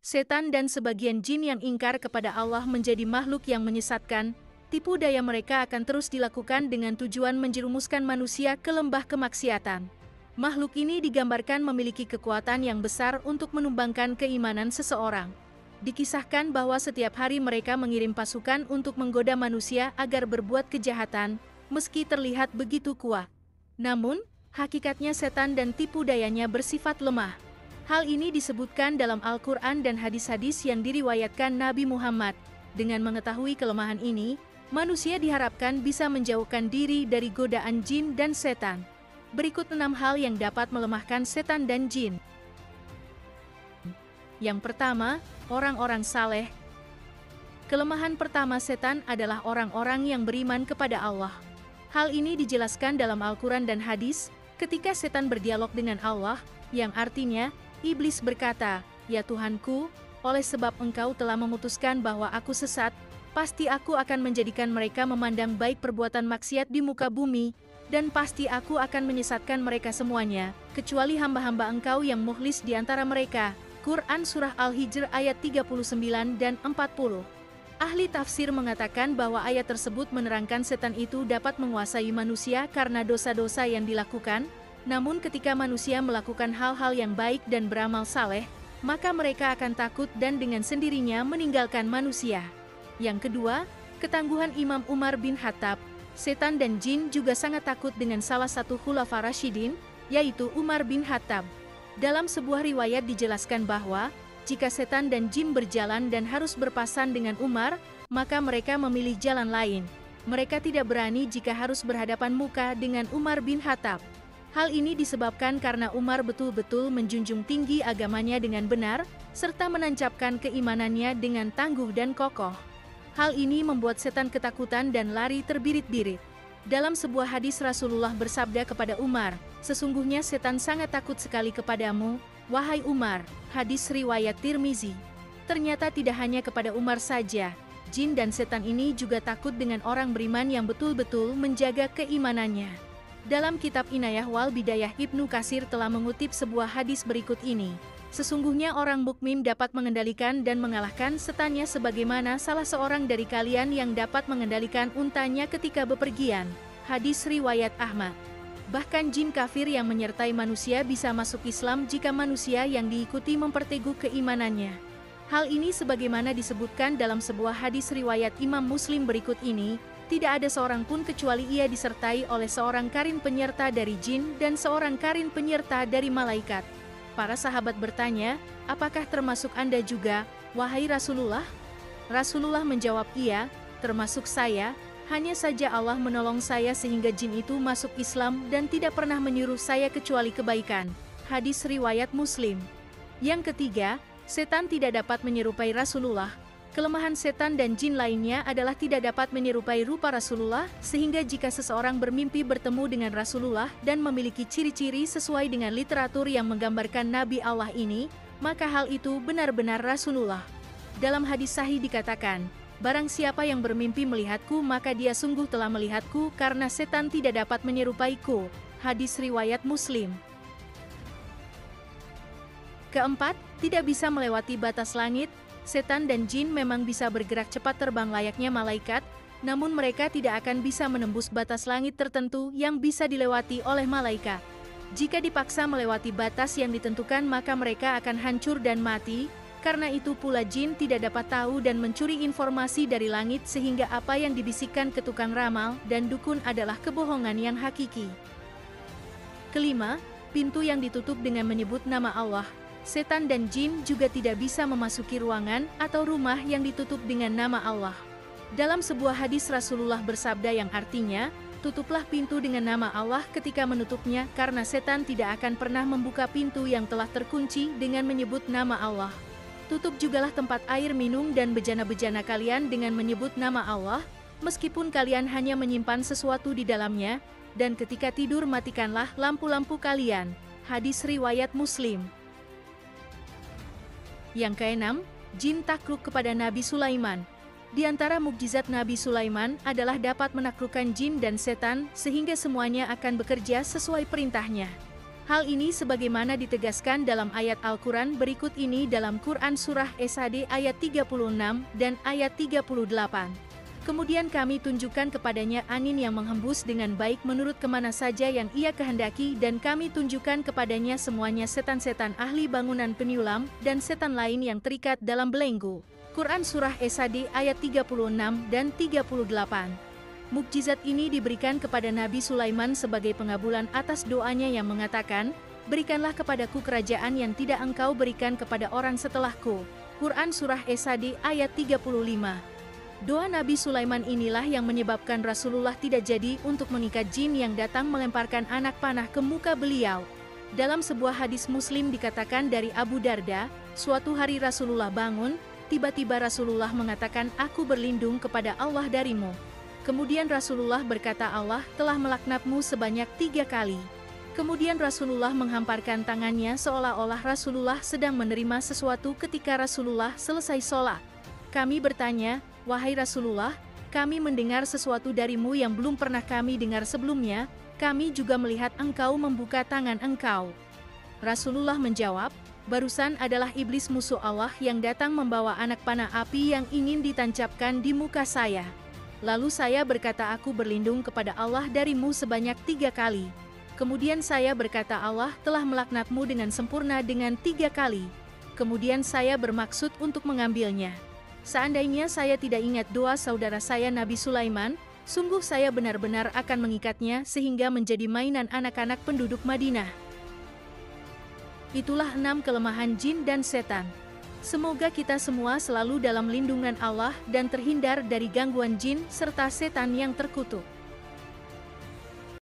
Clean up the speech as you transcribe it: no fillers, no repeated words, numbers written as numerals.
setan dan sebagian jin yang ingkar kepada Allah menjadi makhluk yang menyesatkan. Tipu daya mereka akan terus dilakukan dengan tujuan menjerumuskan manusia ke lembah kemaksiatan. Makhluk ini digambarkan memiliki kekuatan yang besar untuk menumbangkan keimanan seseorang. Dikisahkan bahwa setiap hari mereka mengirim pasukan untuk menggoda manusia agar berbuat kejahatan, meski terlihat begitu kuat. Namun, hakikatnya setan dan tipu dayanya bersifat lemah. Hal ini disebutkan dalam Al-Quran dan hadis-hadis yang diriwayatkan Nabi Muhammad. Dengan mengetahui kelemahan ini, manusia diharapkan bisa menjauhkan diri dari godaan jin dan setan. Berikut 6 hal yang dapat melemahkan setan dan jin. Yang pertama, orang-orang saleh. Kelemahan pertama setan adalah orang-orang yang beriman kepada Allah. Hal ini dijelaskan dalam Al-Quran dan hadis, ketika setan berdialog dengan Allah, yang artinya, iblis berkata, "Ya Tuhanku, oleh sebab Engkau telah memutuskan bahwa aku sesat, pasti aku akan menjadikan mereka memandang baik perbuatan maksiat di muka bumi, dan pasti aku akan menyesatkan mereka semuanya, kecuali hamba-hamba Engkau yang mukhlis di antara mereka." Quran Surah Al-Hijr ayat 39 dan 40. Ahli tafsir mengatakan bahwa ayat tersebut menerangkan setan itu dapat menguasai manusia karena dosa-dosa yang dilakukan, namun ketika manusia melakukan hal-hal yang baik dan beramal saleh, maka mereka akan takut dan dengan sendirinya meninggalkan manusia. Yang kedua, ketangguhan Imam Umar bin Khattab. Setan dan jin juga sangat takut dengan salah satu khulafa Rasyidin, yaitu Umar bin Khattab. Dalam sebuah riwayat dijelaskan bahwa, jika setan dan jin berjalan dan harus berpasan dengan Umar, maka mereka memilih jalan lain. Mereka tidak berani jika harus berhadapan muka dengan Umar bin Khattab. Hal ini disebabkan karena Umar betul-betul menjunjung tinggi agamanya dengan benar, serta menancapkan keimanannya dengan tangguh dan kokoh. Hal ini membuat setan ketakutan dan lari terbirit-birit. Dalam sebuah hadis Rasulullah bersabda kepada Umar, "Sesungguhnya setan sangat takut sekali kepadamu, wahai Umar." Hadis riwayat Tirmizi. Ternyata tidak hanya kepada Umar saja, jin dan setan ini juga takut dengan orang beriman yang betul-betul menjaga keimanannya. Dalam kitab Inayah wal Bidayah Ibnu Katsir telah mengutip sebuah hadis berikut ini. Sesungguhnya orang mukmin dapat mengendalikan dan mengalahkan setannya sebagaimana salah seorang dari kalian yang dapat mengendalikan untanya ketika bepergian. Hadis riwayat Ahmad. Bahkan jin kafir yang menyertai manusia bisa masuk Islam jika manusia yang diikuti memperteguh keimanannya. Hal ini sebagaimana disebutkan dalam sebuah hadis riwayat Imam Muslim berikut ini, tidak ada seorang pun kecuali ia disertai oleh seorang karin penyerta dari jin dan seorang karin penyerta dari malaikat. Para sahabat bertanya, "Apakah termasuk Anda juga, wahai Rasulullah?" Rasulullah menjawab, "Iya, termasuk saya, hanya saja Allah menolong saya sehingga jin itu masuk Islam dan tidak pernah menyuruh saya kecuali kebaikan." Hadis riwayat Muslim. Yang ketiga, setan tidak dapat menyerupai Rasulullah. Kelemahan setan dan jin lainnya adalah tidak dapat menyerupai rupa Rasulullah, sehingga jika seseorang bermimpi bertemu dengan Rasulullah dan memiliki ciri-ciri sesuai dengan literatur yang menggambarkan Nabi Allah ini, maka hal itu benar-benar Rasulullah. Dalam hadis sahih dikatakan, "Barang siapa yang bermimpi melihatku maka dia sungguh telah melihatku karena setan tidak dapat menyerupaiku." Hadis riwayat Muslim. Keempat, tidak bisa melewati batas langit. Setan dan jin memang bisa bergerak cepat terbang layaknya malaikat, namun mereka tidak akan bisa menembus batas langit tertentu yang bisa dilewati oleh malaikat. Jika dipaksa melewati batas yang ditentukan maka mereka akan hancur dan mati, karena itu pula jin tidak dapat tahu dan mencuri informasi dari langit sehingga apa yang dibisikkan ke tukang ramal dan dukun adalah kebohongan yang hakiki. Kelima, pintu yang ditutup dengan menyebut nama Allah. Setan dan jin juga tidak bisa memasuki ruangan atau rumah yang ditutup dengan nama Allah. Dalam sebuah hadis Rasulullah bersabda yang artinya, "Tutuplah pintu dengan nama Allah ketika menutupnya karena setan tidak akan pernah membuka pintu yang telah terkunci dengan menyebut nama Allah." Tutup jugalah tempat air minum dan bejana-bejana kalian dengan menyebut nama Allah, meskipun kalian hanya menyimpan sesuatu di dalamnya, dan ketika tidur matikanlah lampu-lampu kalian. Hadis riwayat Muslim. Yang keenam, jin takluk kepada Nabi Sulaiman. Di antara mukjizat Nabi Sulaiman adalah dapat menaklukkan jin dan setan sehingga semuanya akan bekerja sesuai perintahnya. Hal ini sebagaimana ditegaskan dalam ayat Al-Quran berikut ini dalam Quran Surah As-Sad ayat 36 dan ayat 38. Kemudian kami tunjukkan kepadanya angin yang menghembus dengan baik menurut kemana saja yang ia kehendaki dan kami tunjukkan kepadanya semuanya setan-setan ahli bangunan penyulam dan setan lain yang terikat dalam belenggu. Quran Surah As-Sad ayat 36 dan 38. Mukjizat ini diberikan kepada Nabi Sulaiman sebagai pengabulan atas doanya yang mengatakan, "Berikanlah kepadaku kerajaan yang tidak engkau berikan kepada orang setelahku." Quran Surah As-Sad ayat 35. Doa Nabi Sulaiman inilah yang menyebabkan Rasulullah tidak jadi untuk mengikat jin yang datang melemparkan anak panah ke muka beliau. Dalam sebuah hadis Muslim dikatakan dari Abu Darda, suatu hari Rasulullah bangun, tiba-tiba Rasulullah mengatakan, "Aku berlindung kepada Allah darimu." Kemudian Rasulullah berkata, "Allah telah melaknatmu sebanyak 3 kali." Kemudian Rasulullah menghamparkan tangannya seolah-olah Rasulullah sedang menerima sesuatu ketika Rasulullah selesai sholat. Kami bertanya, "Wahai Rasulullah, kami mendengar sesuatu darimu yang belum pernah kami dengar sebelumnya, kami juga melihat engkau membuka tangan engkau." Rasulullah menjawab, "Barusan adalah iblis musuh Allah yang datang membawa anak panah api yang ingin ditancapkan di muka saya. Lalu saya berkata aku berlindung kepada Allah darimu sebanyak 3 kali. Kemudian saya berkata Allah telah melaknatmu dengan sempurna dengan 3 kali. Kemudian saya bermaksud untuk mengambilnya. Seandainya saya tidak ingat doa saudara saya Nabi Sulaiman, sungguh saya benar-benar akan mengikatnya sehingga menjadi mainan anak-anak penduduk Madinah." Itulah 6 kelemahan jin dan setan. Semoga kita semua selalu dalam lindungan Allah dan terhindar dari gangguan jin serta setan yang terkutuk.